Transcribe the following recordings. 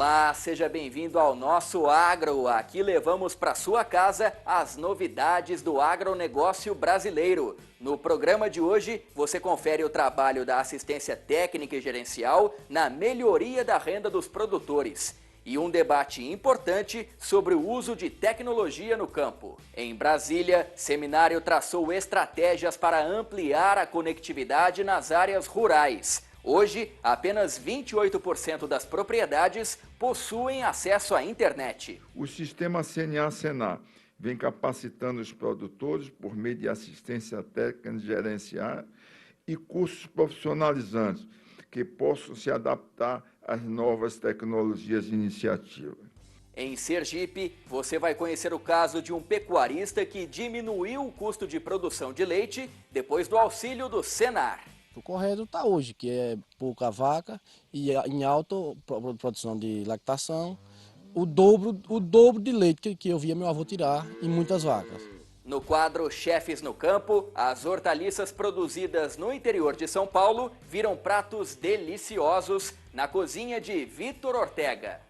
Olá, seja bem-vindo ao nosso Agro. Aqui levamos para sua casa as novidades do agronegócio brasileiro. No programa de hoje, você confere o trabalho da assistência técnica e gerencial na melhoria da renda dos produtores. E um debate importante sobre o uso de tecnologia no campo. Em Brasília, seminário traçou estratégias para ampliar a conectividade nas áreas rurais. Hoje, apenas 28% das propriedades possuem acesso à internet. O sistema CNA-Senar vem capacitando os produtores por meio de assistência técnica gerencial e cursos profissionalizantes que possam se adaptar às novas tecnologias e iniciativas. Em Sergipe, você vai conhecer o caso de um pecuarista que diminuiu o custo de produção de leite depois do auxílio do Senar. O correto está hoje, que é pouca vaca e em alta produção de lactação, o dobro de leite que eu via meu avô tirar em muitas vacas. No quadro Chefes no Campo, as hortaliças produzidas no interior de São Paulo viram pratos deliciosos na cozinha de Vitor Ortega.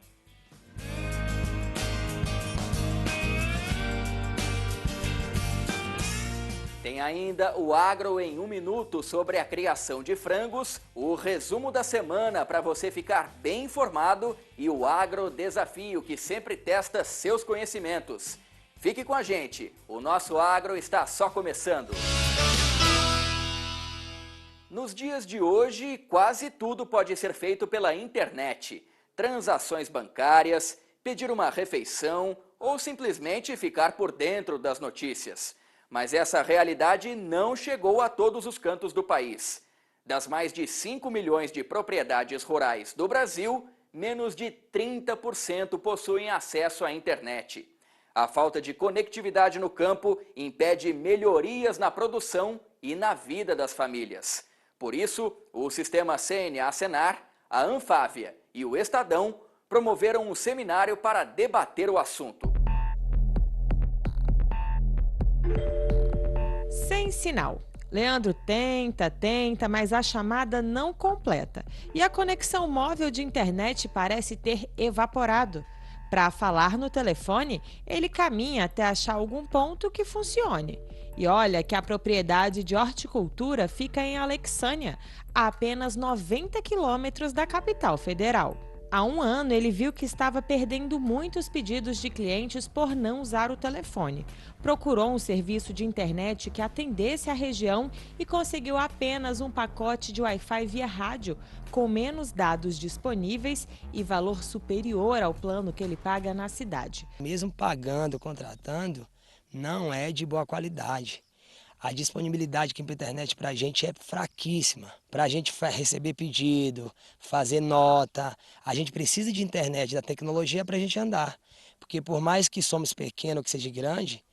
Tem ainda o Agro em 1 minuto sobre a criação de frangos, o resumo da semana para você ficar bem informado e o Agro Desafio que sempre testa seus conhecimentos. Fique com a gente, o nosso Agro está só começando. Nos dias de hoje, quase tudo pode ser feito pela internet. Transações bancárias, pedir uma refeição ou simplesmente ficar por dentro das notícias. Mas essa realidade não chegou a todos os cantos do país. Das mais de 5 milhões de propriedades rurais do Brasil, menos de 30% possuem acesso à internet. A falta de conectividade no campo impede melhorias na produção e na vida das famílias. Por isso, o sistema CNA-Senar, a Anfávia e o Estadão promoveram um seminário para debater o assunto. Sem sinal. Leandro tenta, mas a chamada não completa. E a conexão móvel de internet parece ter evaporado. Para falar no telefone, ele caminha até achar algum ponto que funcione. E olha que a propriedade de horticultura fica em Alexânia, a apenas 90 quilômetros da capital federal. Há 1 ano, ele viu que estava perdendo muitos pedidos de clientes por não usar o telefone. Procurou um serviço de internet que atendesse a região e conseguiu apenas um pacote de Wi-Fi via rádio, com menos dados disponíveis e valor superior ao plano que ele paga na cidade. Mesmo pagando, contratando, não é de boa qualidade. A disponibilidade aqui para a internet para a gente é fraquíssima. Para a gente receber pedido, fazer nota, a gente precisa de internet, da tecnologia para a gente andar. Porque por mais que somos pequeno ou que seja grande,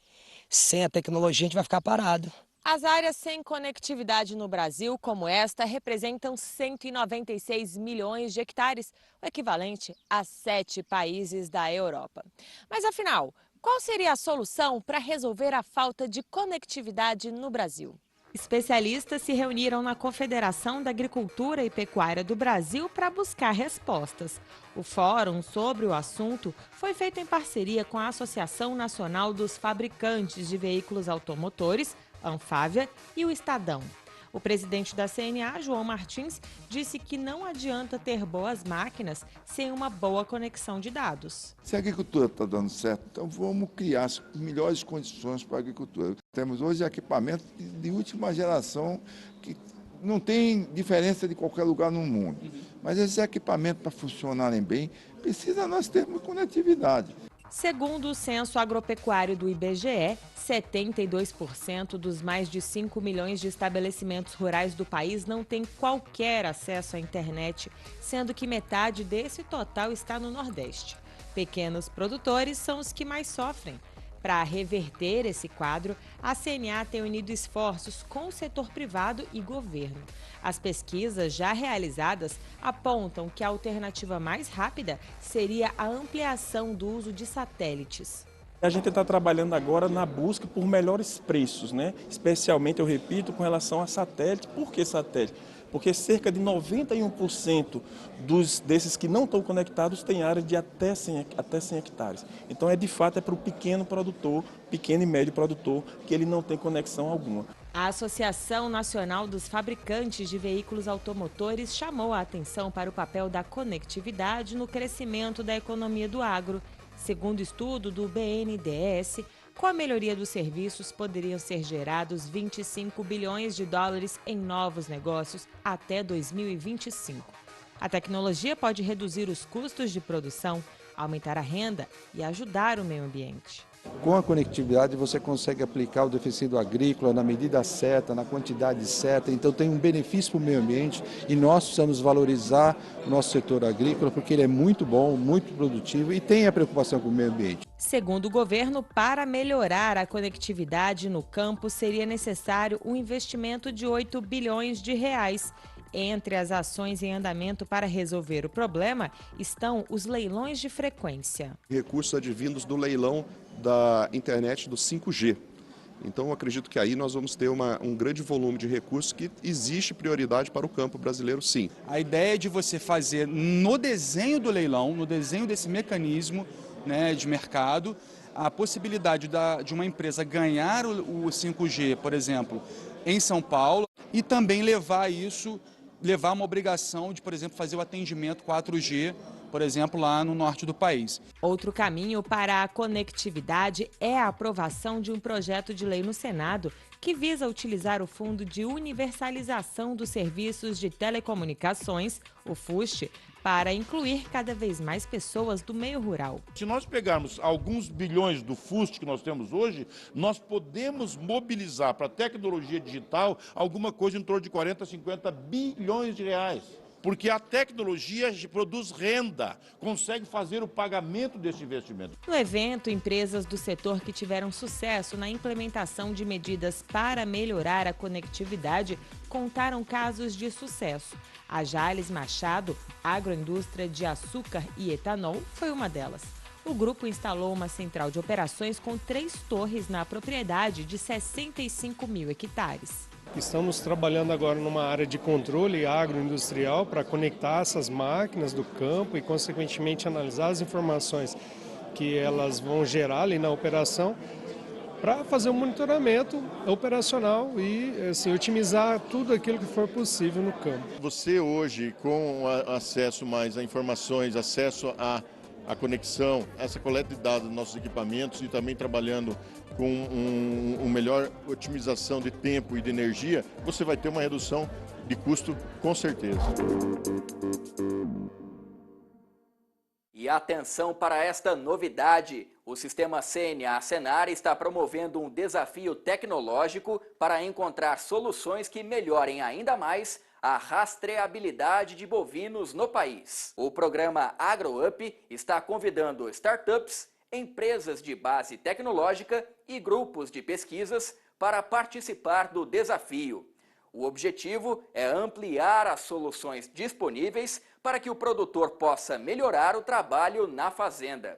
sem a tecnologia a gente vai ficar parado. As áreas sem conectividade no Brasil, como esta, representam 196 milhões de hectares, o equivalente a 7 países da Europa. Mas afinal, qual seria a solução para resolver a falta de conectividade no Brasil? Especialistas se reuniram na Confederação da Agricultura e Pecuária do Brasil para buscar respostas. O fórum sobre o assunto foi feito em parceria com a Associação Nacional dos Fabricantes de Veículos Automotores, Anfávia, e o Estadão. O presidente da CNA, João Martins, disse que não adianta ter boas máquinas sem uma boa conexão de dados. Se a agricultura está dando certo, então vamos criar as melhores condições para a agricultura. Temos hoje equipamentos de última geração que não tem diferença de qualquer lugar no mundo. Mas esses equipamentos, para funcionarem bem, precisa nós termos conectividade. Segundo o censo agropecuário do IBGE, 72% dos mais de 5 milhões de estabelecimentos rurais do país não têm qualquer acesso à internet, sendo que metade desse total está no Nordeste. Pequenos produtores são os que mais sofrem. Para reverter esse quadro, a CNA tem unido esforços com o setor privado e governo. As pesquisas já realizadas apontam que a alternativa mais rápida seria a ampliação do uso de satélites. A gente está trabalhando agora na busca por melhores preços, né? Especialmente, eu repito, com relação a satélite. Por que satélite? Porque cerca de 91% desses que não estão conectados têm área de até 100 hectares. Então, de fato, é para o pequeno produtor, pequeno e médio produtor, que ele não tem conexão alguma. A Associação Nacional dos Fabricantes de Veículos Automotores chamou a atenção para o papel da conectividade no crescimento da economia do agro. Segundo estudo do BNDES, com a melhoria dos serviços, poderiam ser gerados 25 bilhões de dólares em novos negócios até 2025. A tecnologia pode reduzir os custos de produção, aumentar a renda e ajudar o meio ambiente. Com a conectividade você consegue aplicar o defensivo agrícola na medida certa, na quantidade certa, então tem um benefício para o meio ambiente e nós precisamos valorizar o nosso setor agrícola porque ele é muito bom, muito produtivo e tem a preocupação com o meio ambiente. Segundo o governo, para melhorar a conectividade no campo seria necessário um investimento de 8 bilhões de reais. Entre as ações em andamento para resolver o problema estão os leilões de frequência. Recursos advindos do leilão da internet do 5G. Então, eu acredito que aí nós vamos ter um grande volume de recursos que existe prioridade para o campo brasileiro, sim. A ideia é de você fazer no desenho do leilão, no desenho desse mecanismo, né, de mercado, a possibilidade de uma empresa ganhar o 5G, por exemplo, em São Paulo e também levar uma obrigação de, por exemplo, fazer o atendimento 4G, por exemplo, lá no norte do país. Outro caminho para a conectividade é a aprovação de um projeto de lei no Senado que visa utilizar o Fundo de Universalização dos Serviços de Telecomunicações, o FUST, para incluir cada vez mais pessoas do meio rural. Se nós pegarmos alguns bilhões do FUST que nós temos hoje, nós podemos mobilizar para a tecnologia digital alguma coisa em torno de 40, 50 bilhões de reais. Porque a tecnologia produz renda, consegue fazer o pagamento desse investimento. No evento, empresas do setor que tiveram sucesso na implementação de medidas para melhorar a conectividade contaram casos de sucesso. A Jales Machado, agroindústria de açúcar e etanol, foi uma delas. O grupo instalou uma central de operações com 3 torres na propriedade de 65 mil hectares. Estamos trabalhando agora numa área de controle agroindustrial para conectar essas máquinas do campo e, consequentemente, analisar as informações que elas vão gerar ali na operação para fazer um monitoramento operacional e assim, otimizar tudo aquilo que for possível no campo. Você hoje, com acesso mais a informações, acesso a conexão, essa coleta de dados dos nossos equipamentos e também trabalhando com uma melhor otimização de tempo e de energia, você vai ter uma redução de custo com certeza. E atenção para esta novidade! O sistema CNA-Senar está promovendo um desafio tecnológico para encontrar soluções que melhorem ainda mais a rastreabilidade de bovinos no país. O programa AgroUp está convidando startups, empresas de base tecnológica e grupos de pesquisas para participar do desafio. O objetivo é ampliar as soluções disponíveis para que o produtor possa melhorar o trabalho na fazenda.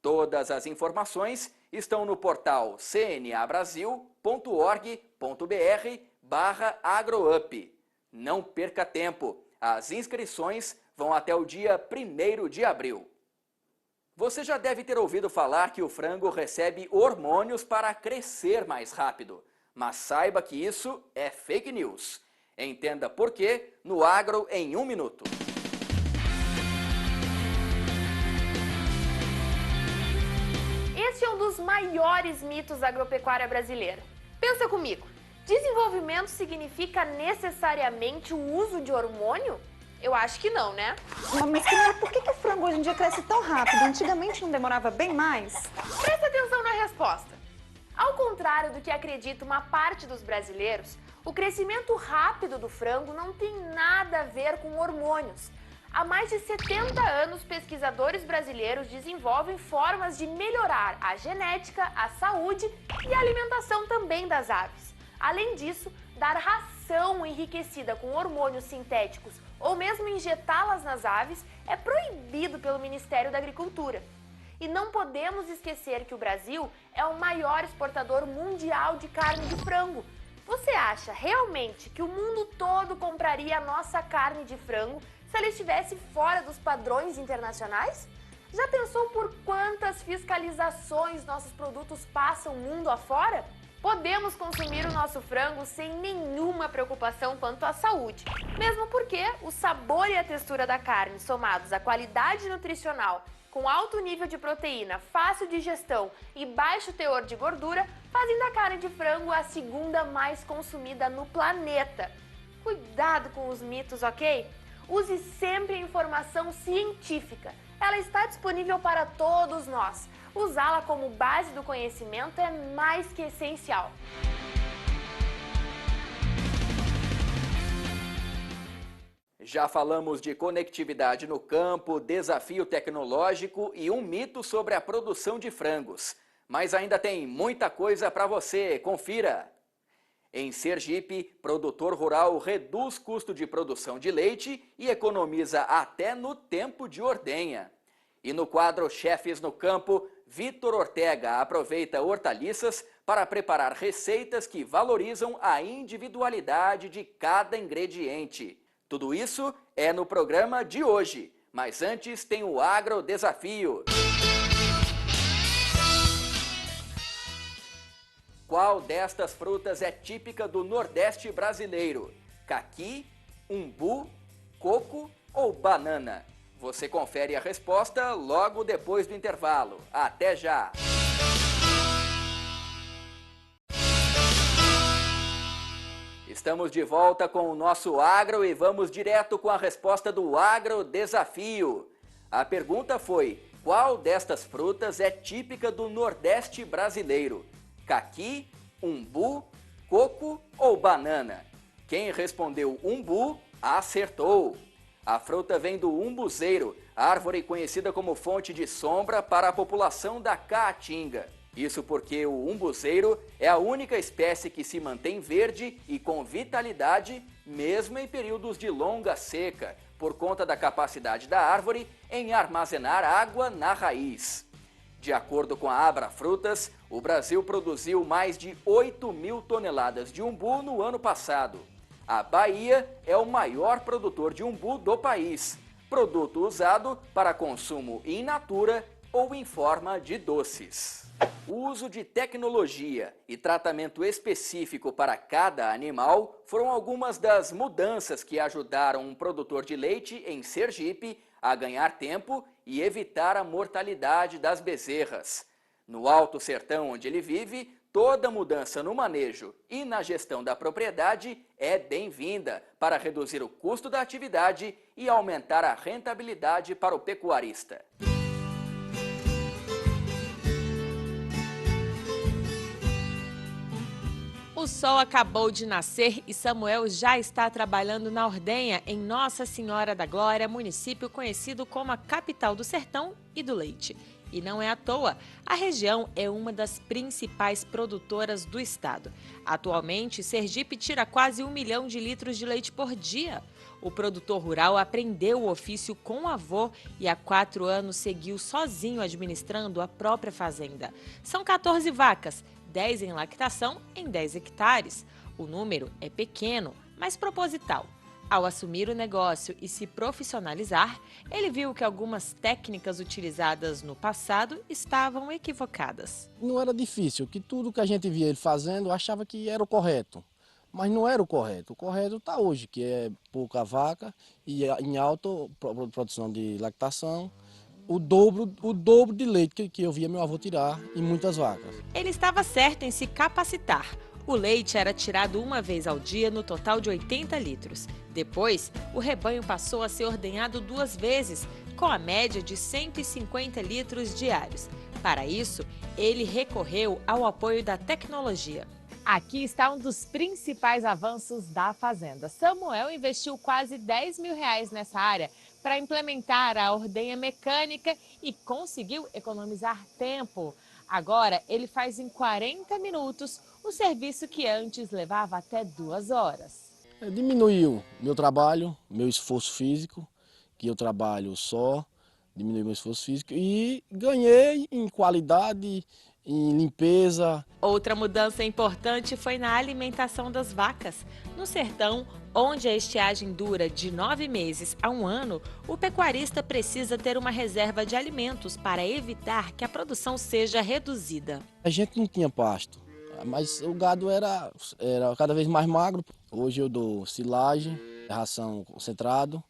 Todas as informações estão no portal cnabrasil.org.br/agroup. Não perca tempo, as inscrições vão até o dia 1º de abril. Você já deve ter ouvido falar que o frango recebe hormônios para crescer mais rápido. Mas saiba que isso é fake news. Entenda por quê no Agro em 1 minuto. Este é um dos maiores mitos da agropecuária brasileira. Pensa comigo, desenvolvimento significa necessariamente o uso de hormônio? Eu acho que não, né? Mas por que o frango hoje em dia cresce tão rápido? Antigamente não demorava bem mais? Presta atenção na resposta. Ao contrário do que acredita uma parte dos brasileiros, o crescimento rápido do frango não tem nada a ver com hormônios. Há mais de 70 anos, pesquisadores brasileiros desenvolvem formas de melhorar a genética, a saúde e a alimentação também das aves. Além disso, dar ração enriquecida com hormônios sintéticos ou mesmo injetá-las nas aves é proibido pelo Ministério da Agricultura. E não podemos esquecer que o Brasil é o maior exportador mundial de carne de frango. Você acha realmente que o mundo todo compraria a nossa carne de frango se ela estivesse fora dos padrões internacionais? Já pensou por quantas fiscalizações nossos produtos passam mundo afora? Podemos consumir o nosso frango sem nenhuma preocupação quanto à saúde, mesmo porque o sabor e a textura da carne, somados à qualidade nutricional, com alto nível de proteína, fácil digestão e baixo teor de gordura, fazem da carne de frango a segunda mais consumida no planeta. Cuidado com os mitos, ok? Use sempre a informação científica. Ela está disponível para todos nós. Usá-la como base do conhecimento é mais que essencial. Já falamos de conectividade no campo, desafio tecnológico e um mito sobre a produção de frangos. Mas ainda tem muita coisa para você, confira! Em Sergipe, produtor rural reduz custo de produção de leite e economiza até no tempo de ordenha. E no quadro Chefes no Campo, Vitor Ortega aproveita hortaliças para preparar receitas que valorizam a individualidade de cada ingrediente. Tudo isso é no programa de hoje, mas antes tem o Agro Desafio. Qual destas frutas é típica do Nordeste brasileiro? Caqui, umbu, coco ou banana? Você confere a resposta logo depois do intervalo. Até já! Estamos de volta com o nosso Agro e vamos direto com a resposta do Agro Desafio. A pergunta foi: qual destas frutas é típica do Nordeste brasileiro? Caqui, umbu, coco ou banana? Quem respondeu umbu, acertou! A fruta vem do umbuzeiro, árvore conhecida como fonte de sombra para a população da Caatinga. Isso porque o umbuzeiro é a única espécie que se mantém verde e com vitalidade, mesmo em períodos de longa seca, por conta da capacidade da árvore em armazenar água na raiz. De acordo com a Abra Frutas, o Brasil produziu mais de 8.000 toneladas de umbu no ano passado. A Bahia é o maior produtor de umbu do país, produto usado para consumo in natura ou em forma de doces. O uso de tecnologia e tratamento específico para cada animal foram algumas das mudanças que ajudaram um produtor de leite em Sergipe a ganhar tempo e evitar a mortalidade das bezerras. No Alto Sertão, onde ele vive, toda mudança no manejo e na gestão da propriedade é bem-vinda para reduzir o custo da atividade e aumentar a rentabilidade para o pecuarista. O sol acabou de nascer e Samuel já está trabalhando na ordenha em Nossa Senhora da Glória, município conhecido como a capital do sertão e do leite. E não é à toa, a região é uma das principais produtoras do estado. Atualmente, Sergipe tira quase 1 milhão de litros de leite por dia. O produtor rural aprendeu o ofício com o avô e há 4 anos seguiu sozinho administrando a própria fazenda. São 14 vacas, 10 em lactação em 10 hectares. O número é pequeno, mas proposital. Ao assumir o negócio e se profissionalizar, ele viu que algumas técnicas utilizadas no passado estavam equivocadas. Não era difícil, que tudo que a gente via ele fazendo, eu achava que era o correto. Mas não era o correto. O correto está hoje, que é pouca vaca e em alta produção de lactação. O dobro de leite que eu via meu avô tirar em muitas vacas. Ele estava certo em se capacitar. O leite era tirado uma vez ao dia no total de 80 litros. Depois, o rebanho passou a ser ordenhado 2 vezes, com a média de 150 litros diários. Para isso, ele recorreu ao apoio da tecnologia. Aqui está um dos principais avanços da fazenda. Samuel investiu quase R$10 mil nessa área para implementar a ordenha mecânica e conseguiu economizar tempo. Agora, ele faz em 40 minutos o serviço que antes levava até 2 horas. Diminuiu meu trabalho, meu esforço físico, que eu trabalho só, diminuir meu esforço físico e ganhei em qualidade, em limpeza. Outra mudança importante foi na alimentação das vacas. No sertão, onde a estiagem dura de 9 meses a 1 ano, o pecuarista precisa ter uma reserva de alimentos para evitar que a produção seja reduzida. A gente não tinha pasto, mas o gado era cada vez mais magro. Hoje eu dou silagem, ração concentrado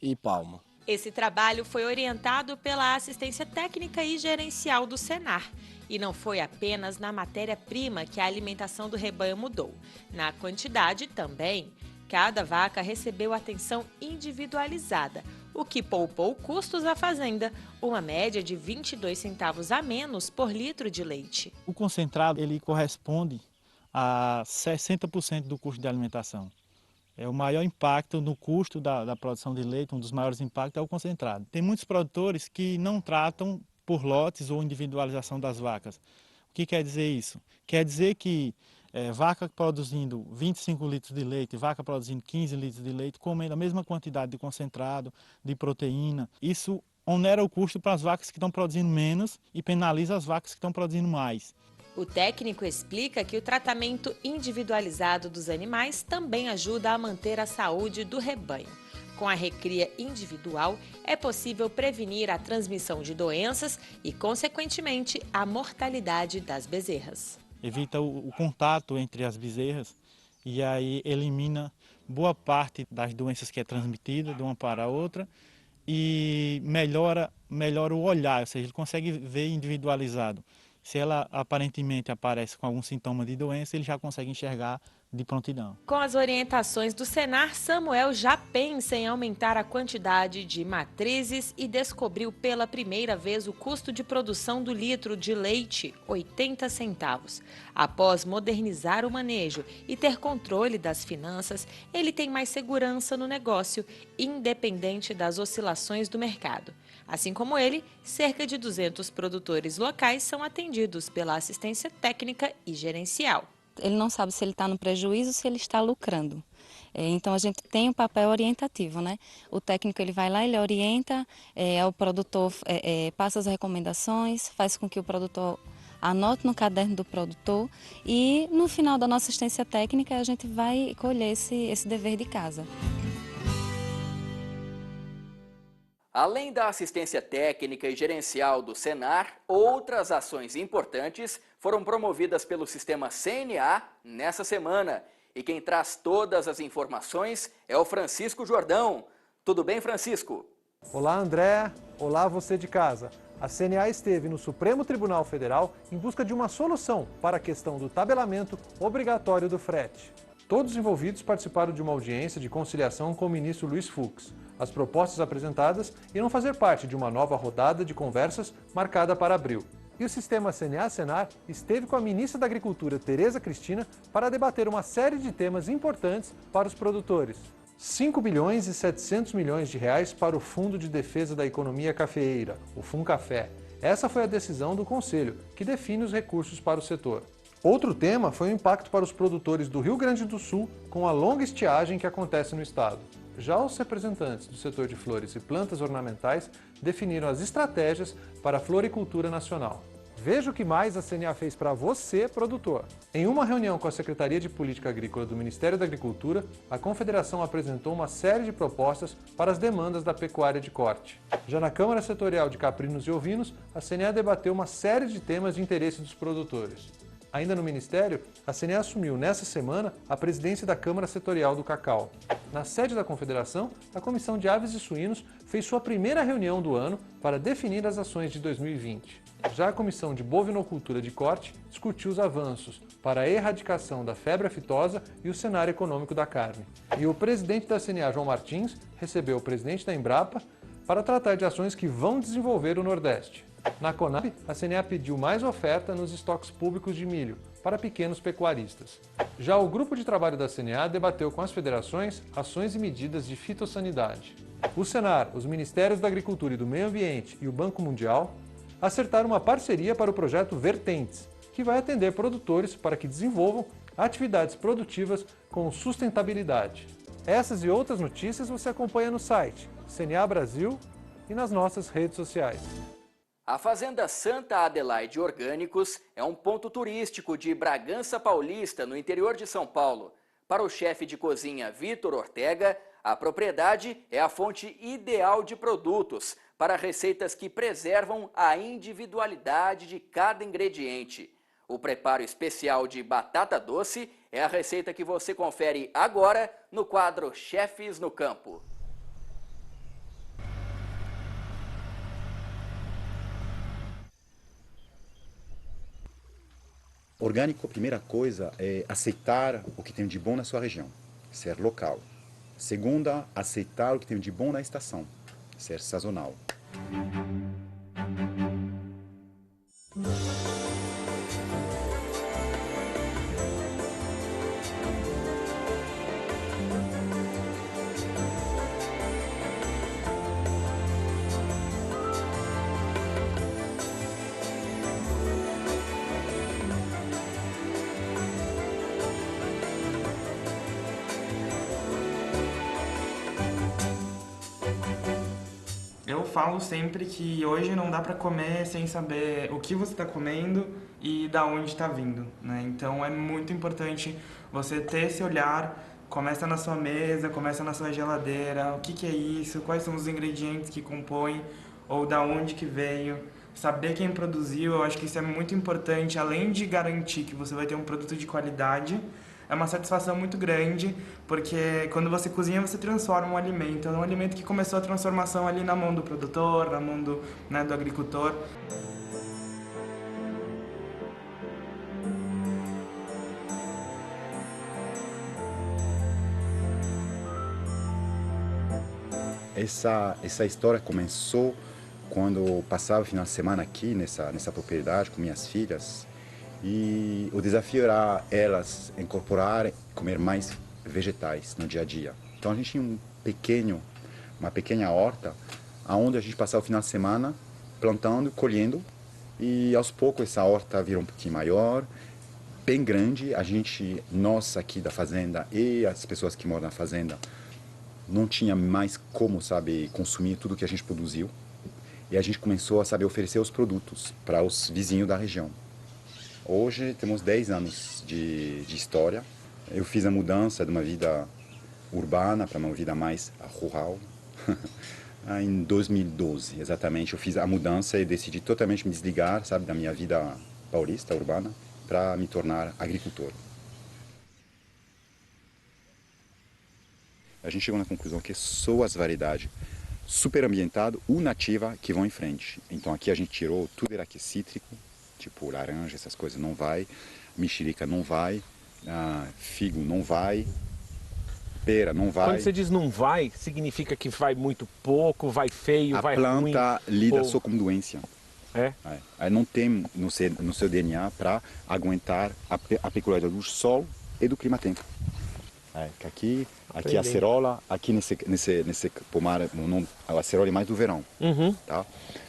e palma. Esse trabalho foi orientado pela assistência técnica e gerencial do Senar. E não foi apenas na matéria-prima que a alimentação do rebanho mudou. Na quantidade também. Cada vaca recebeu atenção individualizada, o que poupou custos à fazenda, uma média de 22 centavos a menos por litro de leite. O concentrado ele corresponde a 60% do custo de alimentação. É o maior impacto no custo da produção de leite, um dos maiores impactos é o concentrado. Tem muitos produtores que não tratam por lotes ou individualização das vacas. O que quer dizer isso? Quer dizer que vaca produzindo 25 litros de leite, vaca produzindo 15 litros de leite, comendo a mesma quantidade de concentrado, de proteína, isso onera o custo para as vacas que estão produzindo menos e penaliza as vacas que estão produzindo mais. O técnico explica que o tratamento individualizado dos animais também ajuda a manter a saúde do rebanho. Com a recria individual, é possível prevenir a transmissão de doenças e, consequentemente, a mortalidade das bezerras. Evita o contato entre as bezerras e aí elimina boa parte das doenças que é transmitida de uma para a outra e melhora o olhar, ou seja, ele consegue ver individualizado. Se ela aparentemente aparece com algum sintoma de doença, ele já consegue enxergar de prontidão. Com as orientações do Senar, Samuel já pensa em aumentar a quantidade de matrizes e descobriu pela primeira vez o custo de produção do litro de leite, 80 centavos. Após modernizar o manejo e ter controle das finanças, ele tem mais segurança no negócio, independente das oscilações do mercado. Assim como ele, cerca de 200 produtores locais são atendidos pela assistência técnica e gerencial. Ele não sabe se ele está no prejuízo ou se ele está lucrando. Então a gente tem um papel orientativo, né? O técnico ele vai lá, ele orienta, o produtor passa as recomendações, faz com que o produtor anote no caderno do produtor e no final da nossa assistência técnica a gente vai colher esse dever de casa. Além da assistência técnica e gerencial do Senar, outras ações importantes foram promovidas pelo sistema CNA nessa semana. E quem traz todas as informações é o Francisco Jordão. Tudo bem, Francisco? Olá, André. Olá, você de casa. A CNA esteve no Supremo Tribunal Federal em busca de uma solução para a questão do tabelamento obrigatório do frete. Todos os envolvidos participaram de uma audiência de conciliação com o ministro Luiz Fux. As propostas apresentadas irão fazer parte de uma nova rodada de conversas marcada para abril. E o sistema CNA-Senar esteve com a ministra da Agricultura, Tereza Cristina, para debater uma série de temas importantes para os produtores. 5 bilhões e 700 milhões de reais para o Fundo de Defesa da Economia Cafeeira, o FUNCAFé. Essa foi a decisão do Conselho, que define os recursos para o setor. Outro tema foi o impacto para os produtores do Rio Grande do Sul com a longa estiagem que acontece no estado. Já os representantes do setor de flores e plantas ornamentais definiram as estratégias para a floricultura nacional. Veja o que mais a CNA fez para você, produtor. Em uma reunião com a Secretaria de Política Agrícola do Ministério da Agricultura, a Confederação apresentou uma série de propostas para as demandas da pecuária de corte. Já na Câmara Setorial de Caprinos e Ovinos, a CNA debateu uma série de temas de interesse dos produtores. Ainda no Ministério, a CNA assumiu nessa semana a presidência da Câmara Setorial do Cacau. Na sede da Confederação, a Comissão de Aves e Suínos fez sua primeira reunião do ano para definir as ações de 2020. Já a Comissão de Bovinocultura de Corte discutiu os avanços para a erradicação da febre aftosa e o cenário econômico da carne. E o presidente da CNA, João Martins, recebeu o presidente da Embrapa para tratar de ações que vão desenvolver o Nordeste. Na Conab, a CNA pediu mais oferta nos estoques públicos de milho para pequenos pecuaristas. Já o grupo de trabalho da CNA debateu com as federações ações e medidas de fitossanidade. O Senar, os Ministérios da Agricultura e do Meio Ambiente e o Banco Mundial acertaram uma parceria para o projeto Vertentes, que vai atender produtores para que desenvolvam atividades produtivas com sustentabilidade. Essas e outras notícias você acompanha no site cnabrasil.com.br. e nas nossas redes sociais. A Fazenda Santa Adelaide Orgânicos é um ponto turístico de Bragança Paulista, no interior de São Paulo. Para o chefe de cozinha Vitor Ortega, a propriedade é a fonte ideal de produtos para receitas que preservam a individualidade de cada ingrediente. O preparo especial de batata doce é a receita que você confere agora no quadro Chefes no Campo. Orgânico, a primeira coisa é aceitar o que tem de bom na sua região, ser local. Segunda, aceitar o que tem de bom na estação, ser sazonal. Eu falo sempre que hoje não dá para comer sem saber o que você está comendo e da onde está vindo, né? Então é muito importante você ter esse olhar, começa na sua mesa, começa na sua geladeira, o que é isso, quais são os ingredientes que compõem ou da onde que veio, saber quem produziu. Eu acho que isso é muito importante, além de garantir que você vai ter um produto de qualidade. É uma satisfação muito grande, porque quando você cozinha, você transforma um alimento que começou a transformação ali na mão do produtor, na mão do agricultor. Essa história começou quando eu passava o final de semana aqui nessa propriedade com minhas filhas. E o desafio era elas incorporarem, comer mais vegetais no dia a dia. Então a gente tinha uma pequena horta, onde a gente passava o final de semana plantando, colhendo. E aos poucos essa horta virou um pouquinho maior, bem grande. Nós aqui da fazenda e as pessoas que moram na fazenda, não tinha mais como, consumir tudo que a gente produziu. E a gente começou a oferecer os produtos para os vizinhos da região. Hoje temos 10 anos de história. Eu fiz a mudança de uma vida urbana para uma vida mais rural. Em 2012, exatamente, eu fiz a mudança e decidi totalmente me desligar, da minha vida paulista, urbana, para me tornar agricultor. A gente chegou na conclusão que só as variedades super ambientado ou nativa que vão em frente. Então aqui a gente tirou tudo era que cítrico, tipo laranja, essas coisas não vai, mexerica não vai, figo não vai, pera não vai. Quando você diz não vai, significa que vai muito pouco, vai feio, vai ruim? A planta lida só com doença. É? Não tem no seu DNA para aguentar a peculiaridade do sol e do clima-tempo. Aqui a acerola, aqui nesse pomar, a acerola é mais do verão. Tá?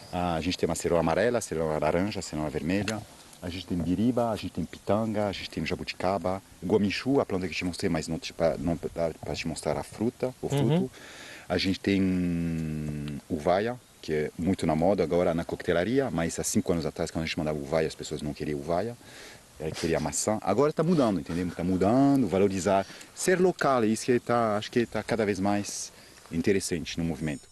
A gente tem uma acerola amarela, acerola laranja, acerola vermelha. A gente tem biriba, a gente tem pitanga, a gente tem jabuticaba, guamichu, a planta que eu te mostrei, mas não dá para te mostrar a fruta, o fruto. A gente tem uvaia, que é muito na moda agora na coquetelaria, mas há 5 anos atrás, quando a gente mandava uvaia, as pessoas não queriam uvaia. Queria maçã. Agora está mudando, entendeu? Está mudando, valorizar, ser local, é isso que acho que está cada vez mais interessante no movimento.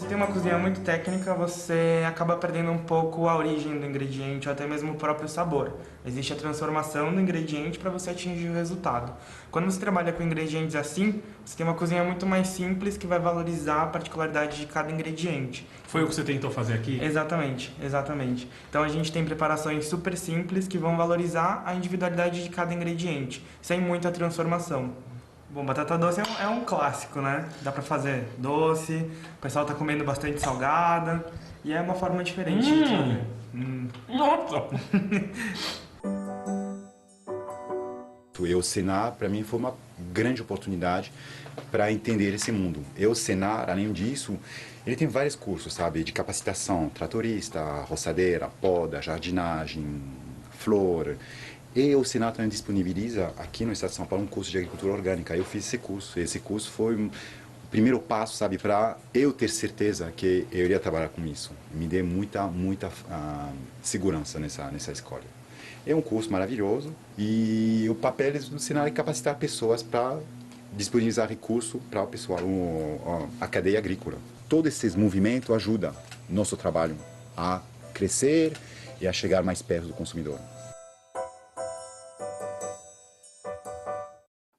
Tem uma cozinha muito técnica, você acaba perdendo um pouco a origem do ingrediente, ou até mesmo o próprio sabor. Existe a transformação do ingrediente para você atingir o resultado. Quando você trabalha com ingredientes assim, você tem uma cozinha muito mais simples que vai valorizar a particularidade de cada ingrediente. Foi o que você tentou fazer aqui? Exatamente, exatamente. Então a gente tem preparações super simples que vão valorizar a individualidade de cada ingrediente, sem muita transformação. Bom, batata doce é um clássico, né? Dá pra fazer doce, o pessoal tá comendo bastante salgada, e é uma forma diferente de fazer. Nossa! E o Senar, para mim, foi uma grande oportunidade para entender esse mundo. E o Senar, além disso, ele tem vários cursos, sabe, de capacitação, tratorista, roçadeira, poda, jardinagem, flor. E o Senar também disponibiliza aqui no estado de São Paulo um curso de agricultura orgânica. Eu fiz esse curso. Esse curso foi o primeiro passo, sabe, para eu ter certeza que eu iria trabalhar com isso. Me deu muita segurança nessa escola. É um curso maravilhoso e o papel do Senar é capacitar pessoas para disponibilizar recursos para o pessoal, a cadeia agrícola. Todos esses movimentos ajudam nosso trabalho a crescer e a chegar mais perto do consumidor.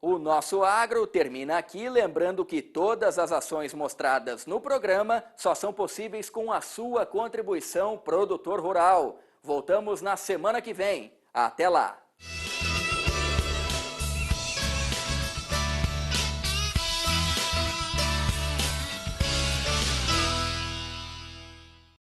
O Nosso Agro termina aqui, lembrando que todas as ações mostradas no programa só são possíveis com a sua contribuição, produtor rural. Voltamos na semana que vem. Até lá!